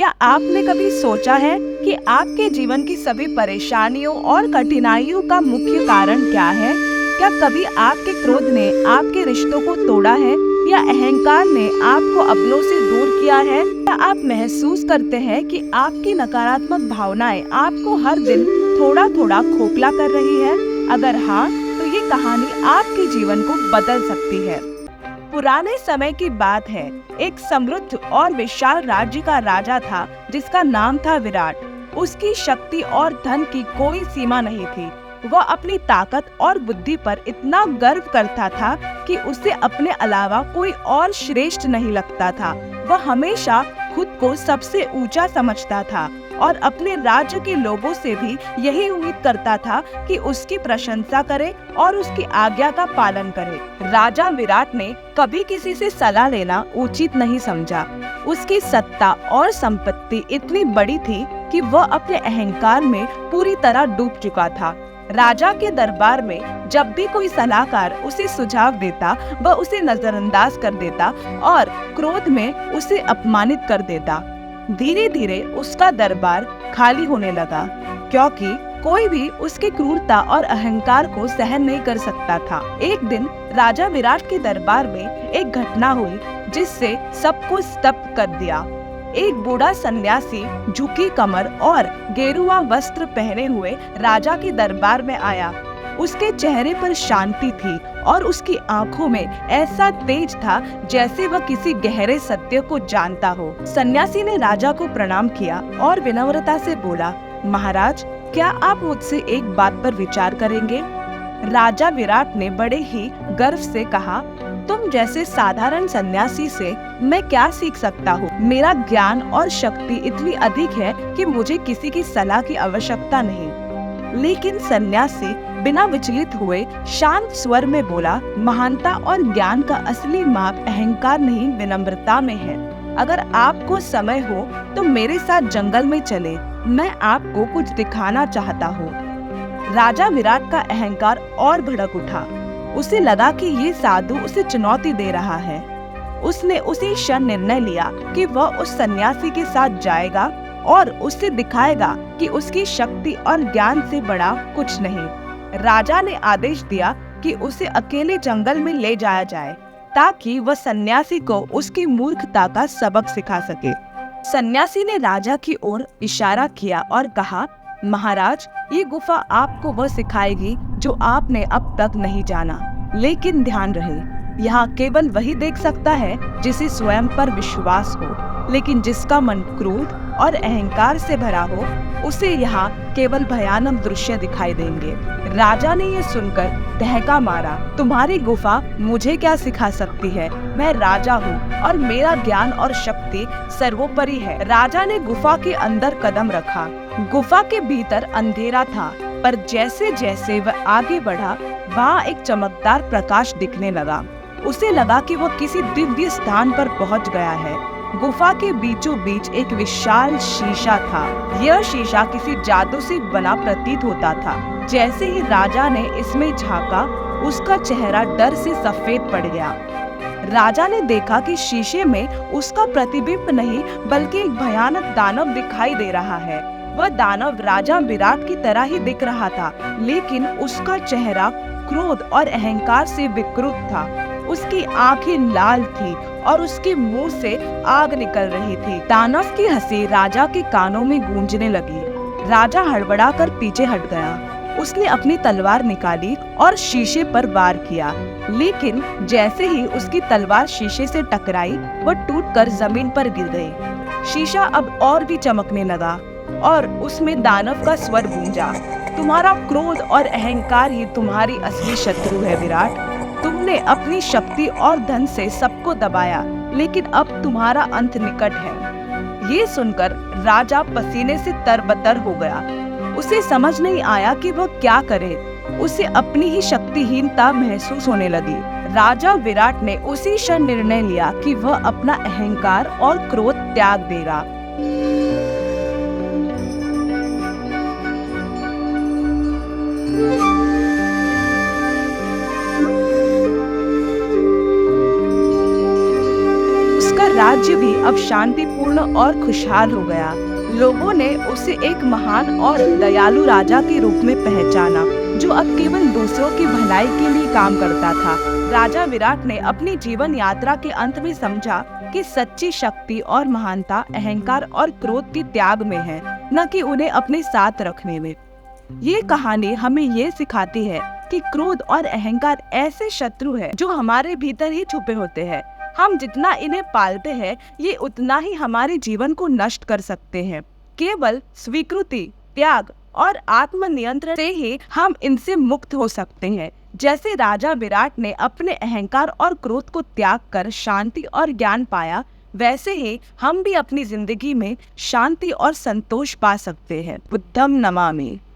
क्या आपने कभी सोचा है कि आपके जीवन की सभी परेशानियों और कठिनाइयों का मुख्य कारण क्या है? क्या कभी आपके क्रोध ने आपके रिश्तों को तोड़ा है या अहंकार ने आपको अपनों से दूर किया है? क्या आप महसूस करते हैं कि आपकी नकारात्मक भावनाएं आपको हर दिन थोड़ा थोड़ा खोखला कर रही है? अगर हाँ, तो ये कहानी आपके जीवन को बदल सकती है। पुराने समय की बात है। एक समृद्ध और विशाल राज्य का राजा था जिसका नाम था विराट। उसकी शक्ति और धन की कोई सीमा नहीं थी। वह अपनी ताकत और बुद्धि पर इतना गर्व करता था कि उसे अपने अलावा कोई और श्रेष्ठ नहीं लगता था। वह हमेशा खुद को सबसे ऊंचा समझता था और अपने राज्य के लोगों से भी यही उम्मीद करता था कि उसकी प्रशंसा करे और उसकी आज्ञा का पालन करे। राजा विराट ने कभी किसी से सलाह लेना उचित नहीं समझा। उसकी सत्ता और संपत्ति इतनी बड़ी थी कि वह अपने अहंकार में पूरी तरह डूब चुका था। राजा के दरबार में जब भी कोई सलाहकार उसे सुझाव देता, वह उसे नजरअंदाज कर देता और क्रोध में उसे अपमानित कर देता। धीरे धीरे उसका दरबार खाली होने लगा, क्योंकि कोई भी उसके क्रूरता और अहंकार को सहन नहीं कर सकता था। एक दिन राजा विराट के दरबार में एक घटना हुई जिससे सबको स्तब्ध कर दिया। एक बूढ़ा सन्यासी झुकी कमर और गेरुआ वस्त्र पहने हुए राजा के दरबार में आया। उसके चेहरे पर शांति थी और उसकी आंखों में ऐसा तेज था जैसे वह किसी गहरे सत्य को जानता हो। सन्यासी ने राजा को प्रणाम किया और विनम्रता से बोला, महाराज, क्या आप मुझसे एक बात पर विचार करेंगे? राजा विराट ने बड़े ही गर्व से कहा, तुम जैसे साधारण सन्यासी से मैं क्या सीख सकता हूँ? मेरा ज्ञान और शक्ति इतनी अधिक है कि मुझे किसी की सलाह की आवश्यकता नहीं। लेकिन सन्यासी बिना विचलित हुए शांत स्वर में बोला, महानता और ज्ञान का असली माप अहंकार नहीं, विनम्रता में है। अगर आपको समय हो तो मेरे साथ जंगल में चले, मैं आपको कुछ दिखाना चाहता हूँ। राजा विराट का अहंकार और भड़क उठा। उसे लगा कि ये साधु उसे चुनौती दे रहा है। उसने उसी क्षण निर्णय लिया कि वह उस सन्यासी के साथ जाएगा और उससे दिखाएगा कि उसकी शक्ति और ज्ञान से बड़ा कुछ नहीं। राजा ने आदेश दिया कि उसे अकेले जंगल में ले जाया जाए ताकि वह सन्यासी को उसकी मूर्खता का सबक सिखा सके। सन्यासी ने राजा की ओर इशारा किया और कहा, महाराज, ये गुफा आपको वह सिखाएगी जो आपने अब तक नहीं जाना। लेकिन ध्यान रहे, यहाँ केवल वही देख सकता है जिसे स्वयं पर विश्वास हो। लेकिन जिसका मन क्रोध और अहंकार से भरा हो, उसे यहाँ केवल भयानक दृश्य दिखाई देंगे। राजा ने ये सुनकर ठहाका मारा, तुम्हारी गुफा मुझे क्या सिखा सकती है? मैं राजा हूँ और मेरा ज्ञान और शक्ति सर्वोपरि है। राजा ने गुफा के अंदर कदम रखा। गुफा के भीतर अंधेरा था, पर जैसे जैसे वह आगे बढ़ा, वहाँ एक चमकदार प्रकाश दिखने लगा। उसे लगा कि वह किसी दिव्य स्थान पर पहुँच गया है। गुफा के बीचों बीच एक विशाल शीशा था। यह शीशा किसी जादू से बना प्रतीत होता था। जैसे ही राजा ने इसमें झांका, उसका चेहरा डर से सफेद पड़ गया। राजा ने देखा कि शीशे में उसका प्रतिबिंब नहीं बल्कि एक भयानक दानव दिखाई दे रहा है। वह दानव राजा विराट की तरह ही दिख रहा था, लेकिन उसका चेहरा क्रोध और अहंकार से विकृत था। उसकी आंखें लाल थी और उसके मुंह से आग निकल रही थी। दानव की हंसी राजा के कानों में गूंजने लगी। राजा हड़बड़ाकर पीछे हट गया। उसने अपनी तलवार निकाली और शीशे पर वार किया, लेकिन जैसे ही उसकी तलवार शीशे से टकराई, वह टूटकर जमीन पर गिर गई। शीशा अब और भी चमकने लगा और उसमें दानव का स्वर गूंजा, तुम्हारा क्रोध और अहंकार ही तुम्हारी असली शत्रु है विराट। तुमने अपनी शक्ति और धन से सबको दबाया, लेकिन अब तुम्हारा अंत निकट है। ये सुनकर राजा पसीने से तरबतर हो गया। उसे समझ नहीं आया कि वह क्या करे। उसे अपनी ही शक्तिहीनता महसूस होने लगी। राजा विराट ने उसी क्षण निर्णय लिया कि वह अपना अहंकार और क्रोध त्याग देगा। राज्य भी अब शांतिपूर्ण और खुशहाल हो गया। लोगों ने उसे एक महान और दयालु राजा के रूप में पहचाना, जो अब केवल दूसरों की भलाई के लिए काम करता था। राजा विराट ने अपनी जीवन यात्रा के अंत में समझा कि सच्ची शक्ति और महानता अहंकार और क्रोध के त्याग में है, न कि उन्हें अपने साथ रखने में। ये कहानी हमें ये सिखाती है कि क्रोध और अहंकार ऐसे शत्रु हैं जो हमारे भीतर ही छुपे होते हैं। हम जितना इन्हें पालते हैं, ये उतना ही हमारे जीवन को नष्ट कर सकते हैं। केवल स्वीकृति, त्याग और आत्मनियंत्रण से ही हम इनसे मुक्त हो सकते हैं। जैसे राजा विराट ने अपने अहंकार और क्रोध को त्याग कर शांति और ज्ञान पाया, वैसे ही हम भी अपनी जिंदगी में शांति और संतोष पा सकते हैं। बुद्धं नमामि।